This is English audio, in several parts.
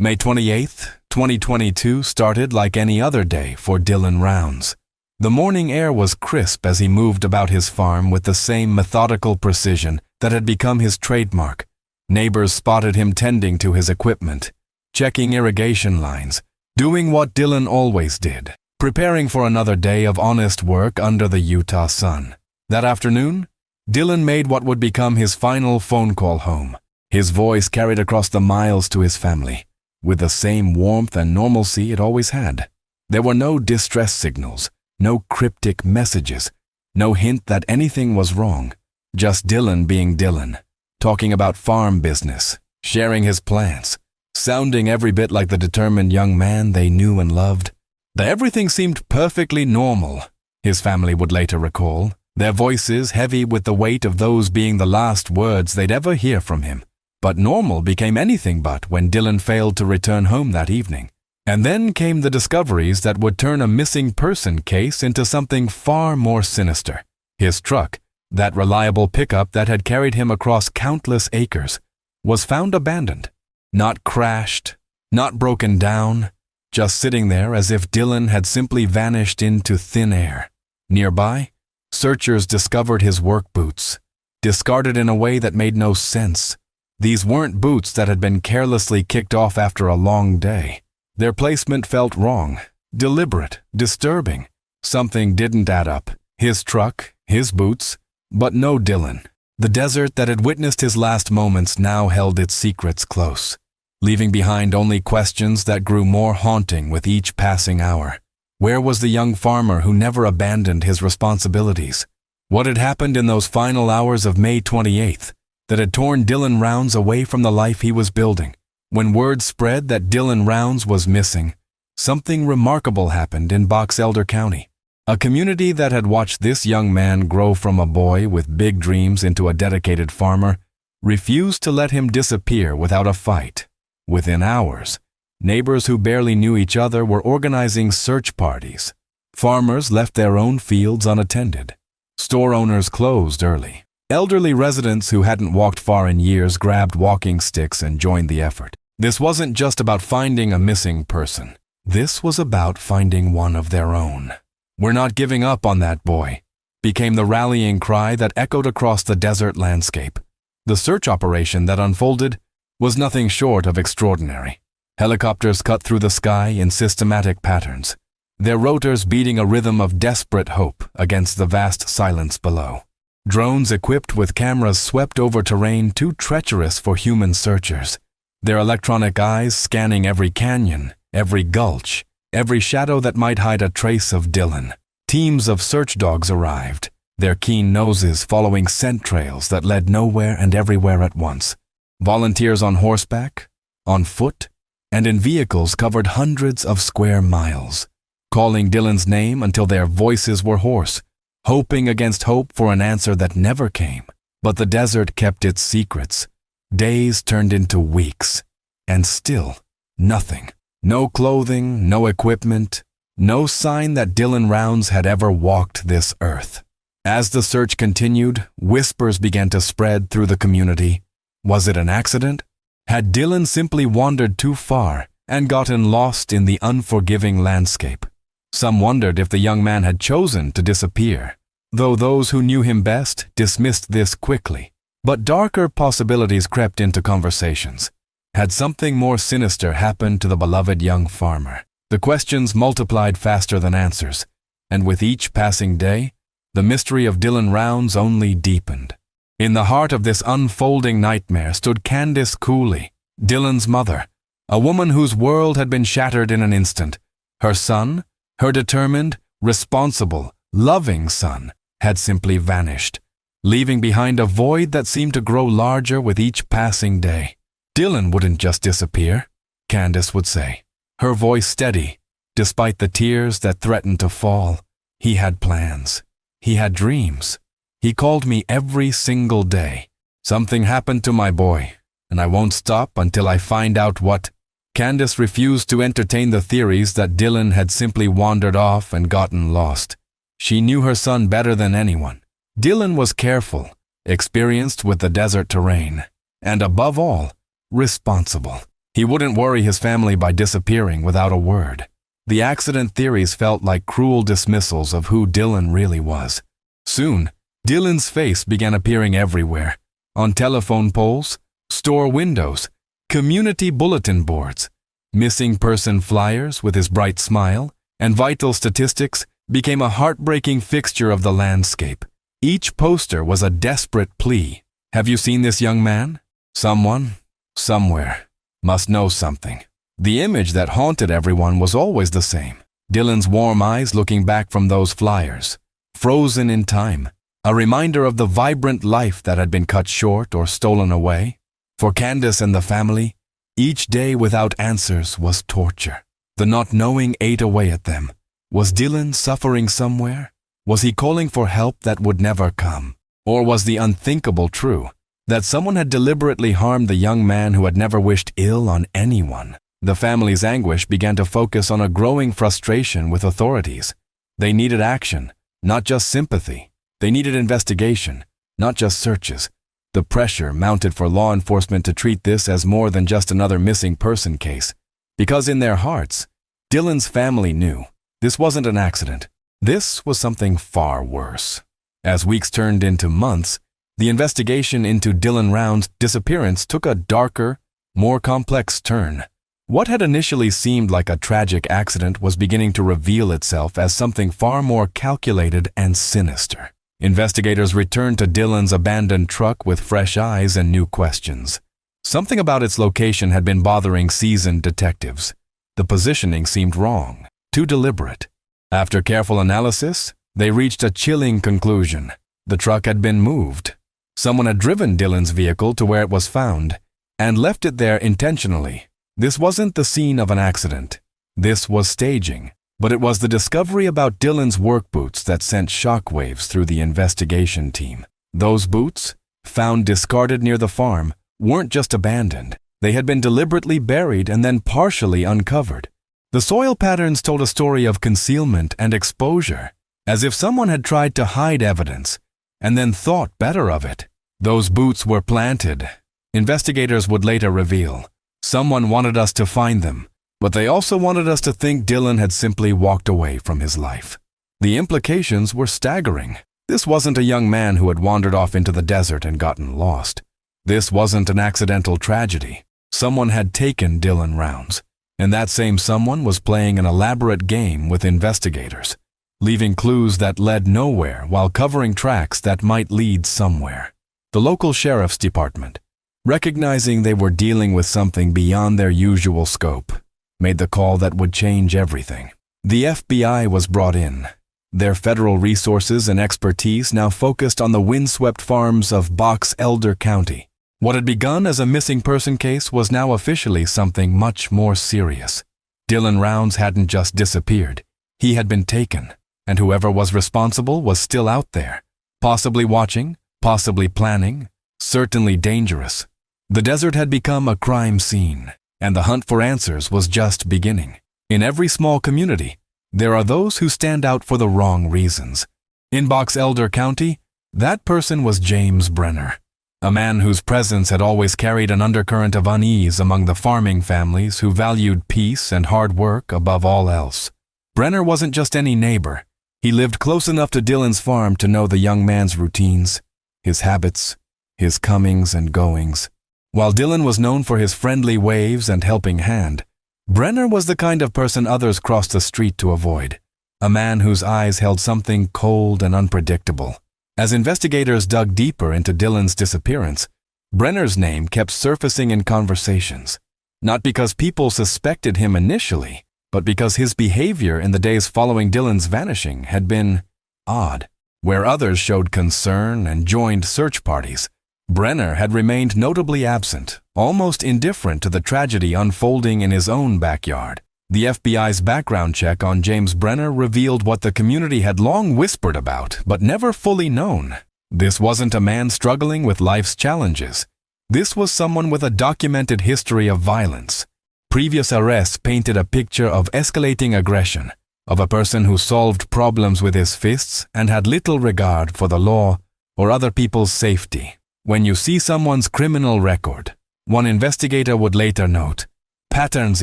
May 28th, 2022 started like any other day for Dylan Rounds. The morning air was crisp as he moved about his farm with the same methodical precision that had become his trademark. Neighbors spotted him tending to his equipment, checking irrigation lines, doing what Dylan always did, preparing for another day of honest work under the Utah sun. That afternoon, Dylan made what would become his final phone call home. His voice carried across the miles to his family, with the same warmth and normalcy it always had. There were no distress signals, no cryptic messages, no hint that anything was wrong. Just Dylan being Dylan, talking about farm business, sharing his plans, sounding every bit like the determined young man they knew and loved. Everything seemed perfectly normal, his family would later recall, their voices heavy with the weight of those being the last words they'd ever hear from him. But normal became anything but when Dylan failed to return home that evening. And then came the discoveries that would turn a missing person case into something far more sinister. His truck, that reliable pickup that had carried him across countless acres, was found abandoned. Not crashed, not broken down, just sitting there as if Dylan had simply vanished into thin air. Nearby, searchers discovered his work boots, discarded in a way that made no sense. These weren't boots that had been carelessly kicked off after a long day. Their placement felt wrong, deliberate, disturbing. Something didn't add up. His truck, his boots, but no Dylan. The desert that had witnessed his last moments now held its secrets close, leaving behind only questions that grew more haunting with each passing hour. Where was the young farmer who never abandoned his responsibilities? What had happened in those final hours of May 28th that had torn Dylan Rounds away from the life he was building? When word spread that Dylan Rounds was missing, something remarkable happened in Box Elder County. A community that had watched this young man grow from a boy with big dreams into a dedicated farmer refused to let him disappear without a fight. Within hours, neighbors who barely knew each other were organizing search parties. Farmers left their own fields unattended. Store owners closed early. Elderly residents who hadn't walked far in years grabbed walking sticks and joined the effort. This wasn't just about finding a missing person. This was about finding one of their own. "We're not giving up on that boy," became the rallying cry that echoed across the desert landscape. The search operation that unfolded was nothing short of extraordinary. Helicopters cut through the sky in systematic patterns, their rotors beating a rhythm of desperate hope against the vast silence below. Drones equipped with cameras swept over terrain too treacherous for human searchers, their electronic eyes scanning every canyon, every gulch, every shadow that might hide a trace of Dylan. Teams of search dogs arrived, their keen noses following scent trails that led nowhere and everywhere at once. Volunteers on horseback, on foot, and in vehicles covered hundreds of square miles, calling Dylan's name until their voices were hoarse, hoping against hope for an answer that never came. But the desert kept its secrets. Days turned into weeks, and still nothing. No clothing, no equipment, no sign that Dylan Rounds had ever walked this earth. As the search continued, whispers began to spread through the community. Was it an accident? Had Dylan simply wandered too far and gotten lost in the unforgiving landscape? Some wondered if the young man had chosen to disappear, though those who knew him best dismissed this quickly. But darker possibilities crept into conversations. Had something more sinister happened to the beloved young farmer? The questions multiplied faster than answers, and with each passing day, the mystery of Dylan Rounds only deepened. In the heart of this unfolding nightmare stood Candace Cooley, Dylan's mother, a woman whose world had been shattered in an instant. Her son, her determined, responsible, loving son, had simply vanished, leaving behind a void that seemed to grow larger with each passing day. Dylan wouldn't just disappear, Candace would say, her voice steady, despite the tears that threatened to fall. He had plans. He had dreams. He called me every single day. "Something happened to my boy, and I won't stop until I find out what." Candace refused to entertain the theories that Dylan had simply wandered off and gotten lost. She knew her son better than anyone. Dylan was careful, experienced with the desert terrain, and above all, responsible. He wouldn't worry his family by disappearing without a word. The accident theories felt like cruel dismissals of who Dylan really was. Soon, Dylan's face began appearing everywhere, on telephone poles, store windows, community bulletin boards. Missing person flyers with his bright smile and vital statistics became a heartbreaking fixture of the landscape. Each poster was a desperate plea. Have you seen this young man? Someone, somewhere, must know something. The image that haunted everyone was always the same. Dylan's warm eyes looking back from those flyers, frozen in time, a reminder of the vibrant life that had been cut short or stolen away. For Candace and the family, each day without answers was torture. The not knowing ate away at them. Was Dylan suffering somewhere? Was he calling for help that would never come? Or was the unthinkable true, that someone had deliberately harmed the young man who had never wished ill on anyone? The family's anguish began to focus on a growing frustration with authorities. They needed action, not just sympathy. They needed investigation, not just searches. The pressure mounted for law enforcement to treat this as more than just another missing person case. Because in their hearts, Dylan's family knew this wasn't an accident. This was something far worse. As weeks turned into months, the investigation into Dylan Round's disappearance took a darker, more complex turn. What had initially seemed like a tragic accident was beginning to reveal itself as something far more calculated and sinister. Investigators returned to Dylan's abandoned truck with fresh eyes and new questions. Something about its location had been bothering seasoned detectives. The positioning seemed wrong, too deliberate. After careful analysis, they reached a chilling conclusion. The truck had been moved. Someone had driven Dylan's vehicle to where it was found and left it there intentionally. This wasn't the scene of an accident. This was staging. But it was the discovery about Dylan's work boots that sent shockwaves through the investigation team. Those boots, found discarded near the farm, weren't just abandoned. They had been deliberately buried and then partially uncovered. The soil patterns told a story of concealment and exposure, as if someone had tried to hide evidence and then thought better of it. Those boots were planted. Investigators would later reveal. Someone wanted us to find them, but they also wanted us to think Dylan had simply walked away from his life. The implications were staggering. This wasn't a young man who had wandered off into the desert and gotten lost. This wasn't an accidental tragedy. Someone had taken Dylan Rounds, and that same someone was playing an elaborate game with investigators, leaving clues that led nowhere while covering tracks that might lead somewhere. The local sheriff's department, recognizing they were dealing with something beyond their usual scope, made the call that would change everything. The FBI was brought in. Their federal resources and expertise now focused on the windswept farms of Box Elder County. What had begun as a missing person case was now officially something much more serious. Dylan Rounds hadn't just disappeared. He had been taken, and whoever was responsible was still out there, possibly watching, possibly planning, certainly dangerous. The desert had become a crime scene, and the hunt for answers was just beginning. In every small community, there are those who stand out for the wrong reasons. In Box Elder County, that person was James Brenner, a man whose presence had always carried an undercurrent of unease among the farming families who valued peace and hard work above all else. Brenner wasn't just any neighbor. He lived close enough to Dylan's farm to know the young man's routines, his habits, his comings and goings. While Dylan was known for his friendly waves and helping hand, Brenner was the kind of person others crossed the street to avoid, a man whose eyes held something cold and unpredictable. As investigators dug deeper into Dylan's disappearance, Brenner's name kept surfacing in conversations, not because people suspected him initially, but because his behavior in the days following Dylan's vanishing had been odd. Where others showed concern and joined search parties, Brenner had remained notably absent, almost indifferent to the tragedy unfolding in his own backyard. The FBI's background check on James Brenner revealed what the community had long whispered about, but never fully known. This wasn't a man struggling with life's challenges. This was someone with a documented history of violence. Previous arrests painted a picture of escalating aggression, of a person who solved problems with his fists and had little regard for the law or other people's safety. When you see someone's criminal record, one investigator would later note, Patterns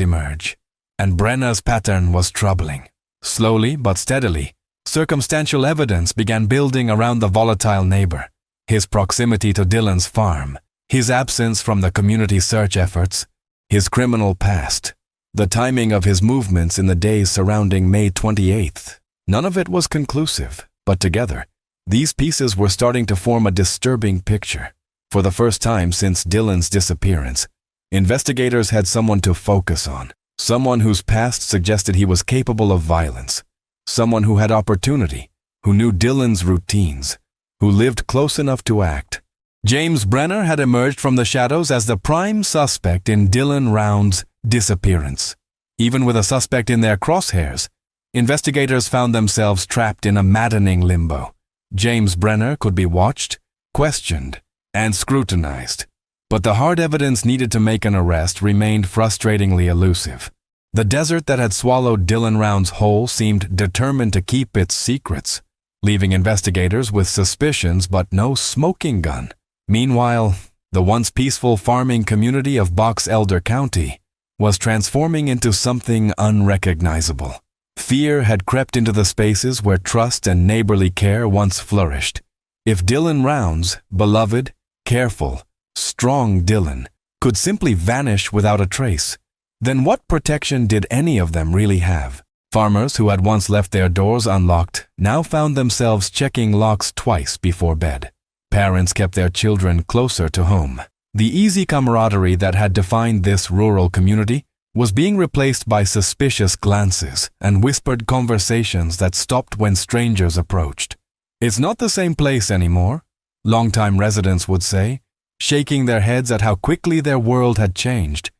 emerge, and Brenner's pattern was troubling. Slowly but steadily, circumstantial evidence began building around the volatile neighbor. His proximity to Dylan's farm, his absence from the community search efforts, his criminal past, the timing of his movements in the days surrounding May 28th. None of it was conclusive, but together, these pieces were starting to form a disturbing picture. For the first time since Dylan's disappearance, investigators had someone to focus on, someone whose past suggested he was capable of violence, someone who had opportunity, who knew Dylan's routines, who lived close enough to act. James Brenner had emerged from the shadows as the prime suspect in Dylan Round's disappearance. Even with a suspect in their crosshairs, investigators found themselves trapped in a maddening limbo. James Brenner could be watched, questioned, and scrutinized, but the hard evidence needed to make an arrest remained frustratingly elusive. The desert that had swallowed Dylan Round's whole seemed determined to keep its secrets, leaving investigators with suspicions but no smoking gun. Meanwhile, the once peaceful farming community of Box Elder County was transforming into something unrecognizable. Fear had crept into the spaces where trust and neighborly care once flourished. If Dylan Round's beloved, careful, strong Dylan could simply vanish without a trace, then what protection did any of them really have? Farmers who had once left their doors unlocked now found themselves checking locks twice before bed. Parents kept their children closer to home. The easy camaraderie that had defined this rural community was being replaced by suspicious glances and whispered conversations that stopped when strangers approached. "It's not the same place anymore," longtime residents would say, shaking their heads at how quickly their world had changed.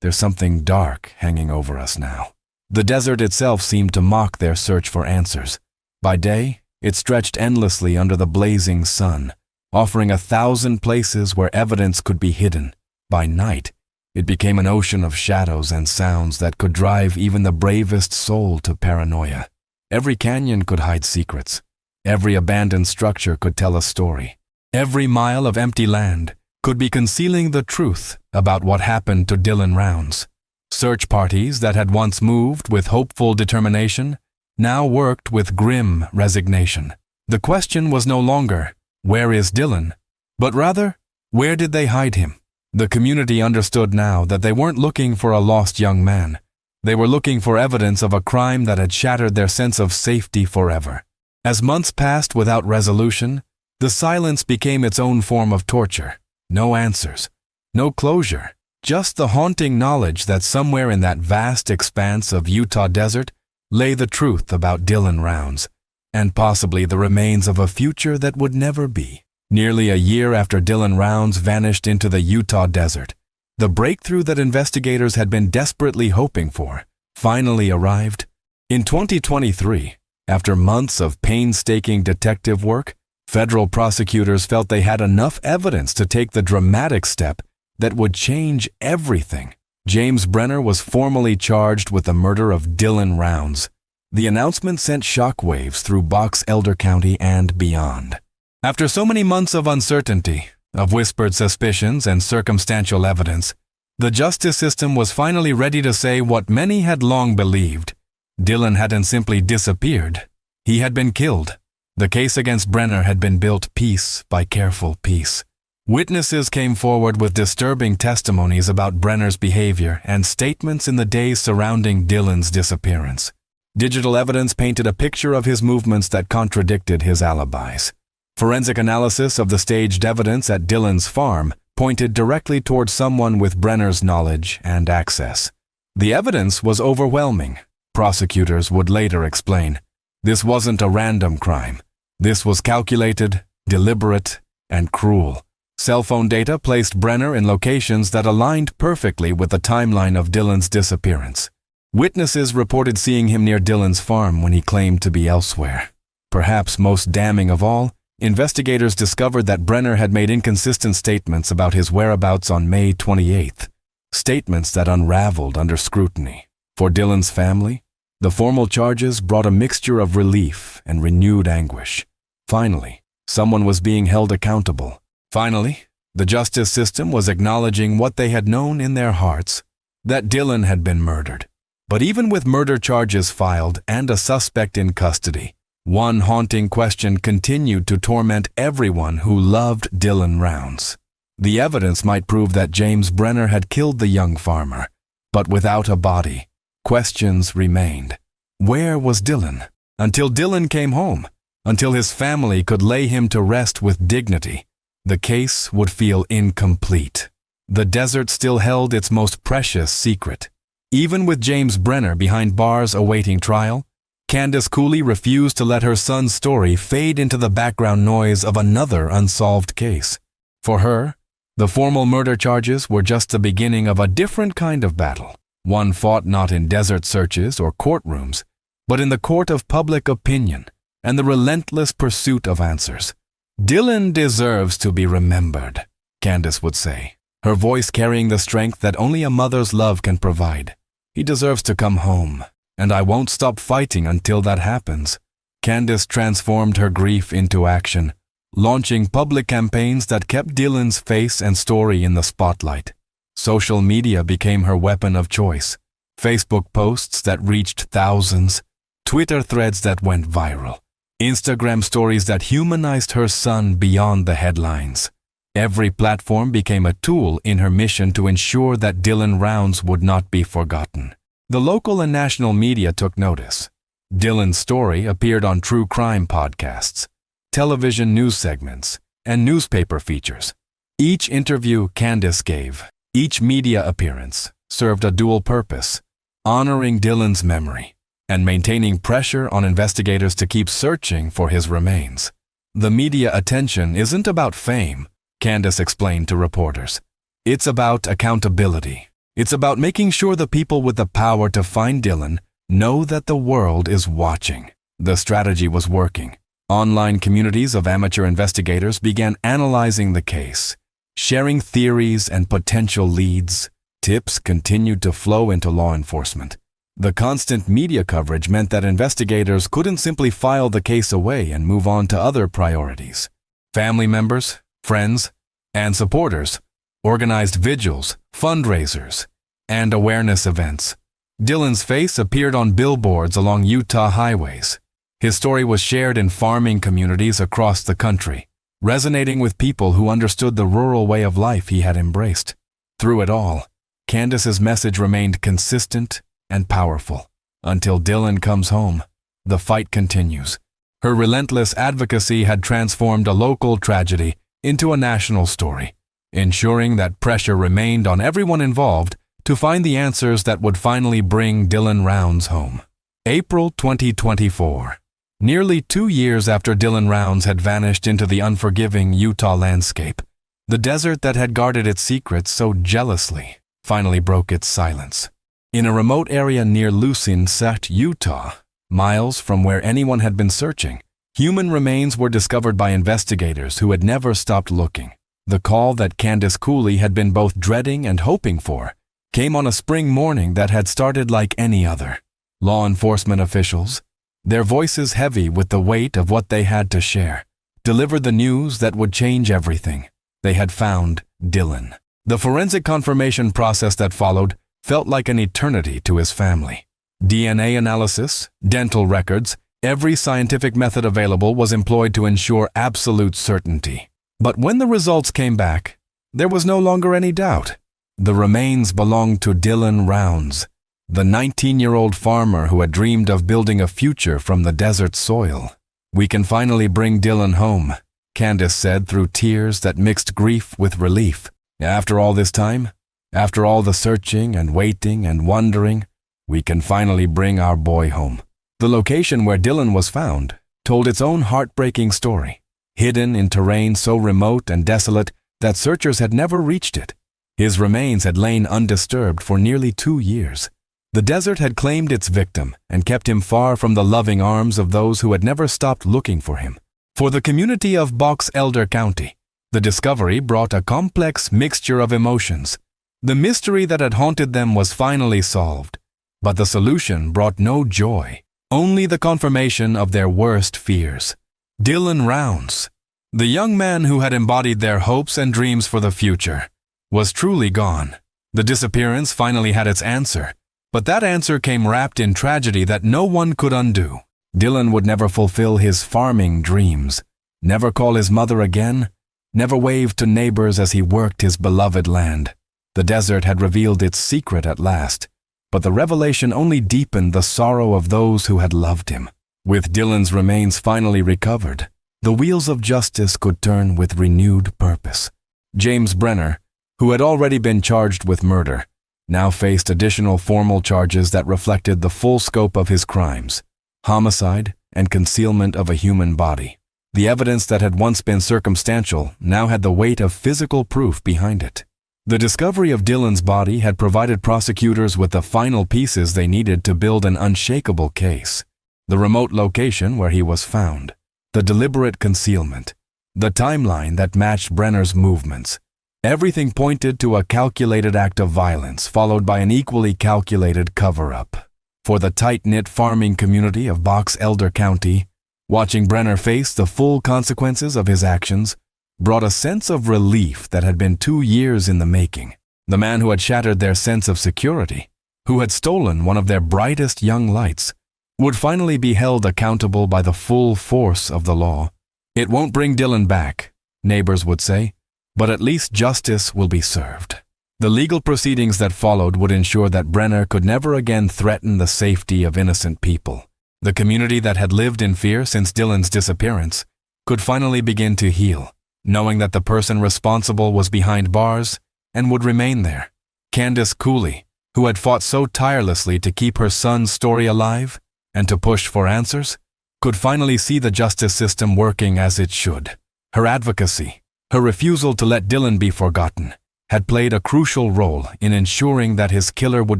"There's something dark hanging over us now." The desert itself seemed to mock their search for answers. By day, it stretched endlessly under the blazing sun, offering 1,000 places where evidence could be hidden. By night, it became an ocean of shadows and sounds that could drive even the bravest soul to paranoia. Every canyon could hide secrets. Every abandoned structure could tell a story. Every mile of empty land could be concealing the truth about what happened to Dylan Rounds. Search parties that had once moved with hopeful determination now worked with grim resignation. The question was no longer, "Where is Dylan?" but rather, "Where did they hide him?" The community understood now that they weren't looking for a lost young man. They were looking for evidence of a crime that had shattered their sense of safety forever. As months passed without resolution, the silence became its own form of torture. No answers, no closure, just the haunting knowledge that somewhere in that vast expanse of Utah desert lay the truth about Dylan Rounds, and possibly the remains of a future that would never be. Nearly a year after Dylan Rounds vanished into the Utah desert, the breakthrough that investigators had been desperately hoping for finally arrived. In 2023, after months of painstaking detective work, federal prosecutors felt they had enough evidence to take the dramatic step that would change everything. James Brenner was formally charged with the murder of Dylan Rounds. The announcement sent shockwaves through Box Elder County and beyond. After so many months of uncertainty, of whispered suspicions and circumstantial evidence, the justice system was finally ready to say what many had long believed. Dylan hadn't simply disappeared. He had been killed. The case against Brenner had been built piece by careful piece. Witnesses came forward with disturbing testimonies about Brenner's behavior and statements in the days surrounding Dylan's disappearance. Digital evidence painted a picture of his movements that contradicted his alibis. Forensic analysis of the staged evidence at Dylan's farm pointed directly toward someone with Brenner's knowledge and access. The evidence was overwhelming, prosecutors would later explain. This wasn't a random crime. This was calculated, deliberate, and cruel. Cell phone data placed Brenner in locations that aligned perfectly with the timeline of Dylan's disappearance. Witnesses reported seeing him near Dylan's farm when he claimed to be elsewhere. Perhaps most damning of all, investigators discovered that Brenner had made inconsistent statements about his whereabouts on May 28th, statements that unraveled under scrutiny. For Dylan's family, the formal charges brought a mixture of relief and renewed anguish. Finally, someone was being held accountable. Finally, the justice system was acknowledging what they had known in their hearts. that Dylan had been murdered. But even with murder charges filed and a suspect in custody, one haunting question continued to torment everyone who loved Dylan Rounds. The evidence might prove that James Brenner had killed the young farmer, but without a body, questions remained. Where was Dylan? Until Dylan came home, until his family could lay him to rest with dignity, the case would feel incomplete. The desert still held its most precious secret. Even with James Brenner behind bars awaiting trial, Candace Cooley refused to let her son's story fade into the background noise of another unsolved case. For her, the formal murder charges were just the beginning of a different kind of battle, one fought not in desert searches or courtrooms, but in the court of public opinion and the relentless pursuit of answers. Dylan deserves to be remembered, Candace would say, her voice carrying the strength that only a mother's love can provide. He deserves to come home, and I won't stop fighting until that happens. Candace transformed her grief into action, launching public campaigns that kept Dylan's face and story in the spotlight. Social media became her weapon of choice. Facebook posts that reached thousands, Twitter threads that went viral, Instagram stories that humanized her son beyond the headlines. Every platform became a tool in her mission to ensure that Dylan Rounds would not be forgotten. The local and national media took notice. Dylan's story appeared on true crime podcasts, television news segments, and newspaper features. Each interview Candace gave, each media appearance, served a dual purpose, honoring Dylan's memory and maintaining pressure on investigators to keep searching for his remains. The media attention isn't about fame, Candace explained to reporters. It's about accountability. It's about making sure the people with the power to find Dylan know that the world is watching. The strategy was working. Online communities of amateur investigators began analyzing the case, sharing theories and potential leads. Tips continued to flow into law enforcement. The constant media coverage meant that investigators couldn't simply file the case away and move on to other priorities. Family members, friends, and supporters organized vigils, fundraisers, and awareness events. Dylan's face appeared on billboards along Utah highways. His story was shared in farming communities across the country, resonating with people who understood the rural way of life he had embraced. Through it all, Candace's message remained consistent and powerful. Until Dylan comes home, the fight continues. Her relentless advocacy had transformed a local tragedy into a national story, ensuring that pressure remained on everyone involved to find the answers that would finally bring Dylan Rounds home. April 2024. Nearly 2 years after Dylan Rounds had vanished into the unforgiving Utah landscape, the desert that had guarded its secrets so jealously finally broke its silence. In a remote area near Lucin, Utah, miles from where anyone had been searching, human remains were discovered by investigators who had never stopped looking. The call that Candace Cooley had been both dreading and hoping for came on a spring morning that had started like any other. Law enforcement officials, their voices heavy with the weight of what they had to share, delivered the news that would change everything. They had found Dylan. The forensic confirmation process that followed felt like an eternity to his family. DNA analysis, dental records, every scientific method available was employed to ensure absolute certainty. But when the results came back, there was no longer any doubt. The remains belonged to Dylan Rounds, the 19-year-old farmer who had dreamed of building a future from the desert soil. "We can finally bring Dylan home," Candace said through tears that mixed grief with relief. "After all this time, after all the searching and waiting and wondering, we can finally bring our boy home." The location where Dylan was found told its own heartbreaking story, hidden in terrain so remote and desolate that searchers had never reached it. His remains had lain undisturbed for nearly 2 years. The desert had claimed its victim and kept him far from the loving arms of those who had never stopped looking for him. For the community of Box Elder County, the discovery brought a complex mixture of emotions. The mystery that had haunted them was finally solved, but the solution brought no joy, only the confirmation of their worst fears. Dylan Rounds, the young man who had embodied their hopes and dreams for the future, was truly gone. The disappearance finally had its answer, but that answer came wrapped in tragedy that no one could undo. Dylan would never fulfill his farming dreams, never call his mother again, never wave to neighbors as he worked his beloved land. The desert had revealed its secret at last, but the revelation only deepened the sorrow of those who had loved him. With Dylan's remains finally recovered, the wheels of justice could turn with renewed purpose. James Brenner, who had already been charged with murder, now faced additional formal charges that reflected the full scope of his crimes: homicide and concealment of a human body. The evidence that had once been circumstantial now had the weight of physical proof behind it. The discovery of Dylan's body had provided prosecutors with the final pieces they needed to build an unshakable case. The remote location where he was found, the deliberate concealment, the timeline that matched Brenner's movements. Everything pointed to a calculated act of violence followed by an equally calculated cover-up. For the tight-knit farming community of Box Elder County, watching Brenner face the full consequences of his actions brought a sense of relief that had been 2 years in the making. The man who had shattered their sense of security, who had stolen one of their brightest young lights, would finally be held accountable by the full force of the law. It won't bring Dylan back, neighbors would say, but at least justice will be served. The legal proceedings that followed would ensure that Brenner could never again threaten the safety of innocent people. The community that had lived in fear since Dylan's disappearance could finally begin to heal, knowing that the person responsible was behind bars and would remain there. Candace Cooley, who had fought so tirelessly to keep her son's story alive and to push for answers, could finally see the justice system working as it should. Her advocacy, her refusal to let Dylan be forgotten, had played a crucial role in ensuring that his killer would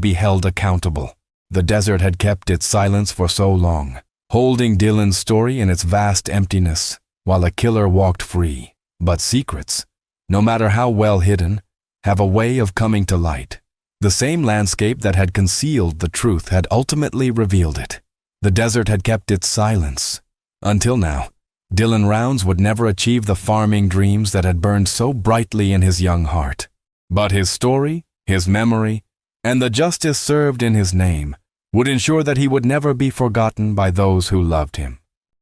be held accountable. The desert had kept its silence for so long, holding Dylan's story in its vast emptiness, while a killer walked free. But secrets, no matter how well hidden, have a way of coming to light. The same landscape that had concealed the truth had ultimately revealed it. The desert had kept its silence. Until now, Dylan Rounds would never achieve the farming dreams that had burned so brightly in his young heart. But his story, his memory, and the justice served in his name would ensure that he would never be forgotten by those who loved him.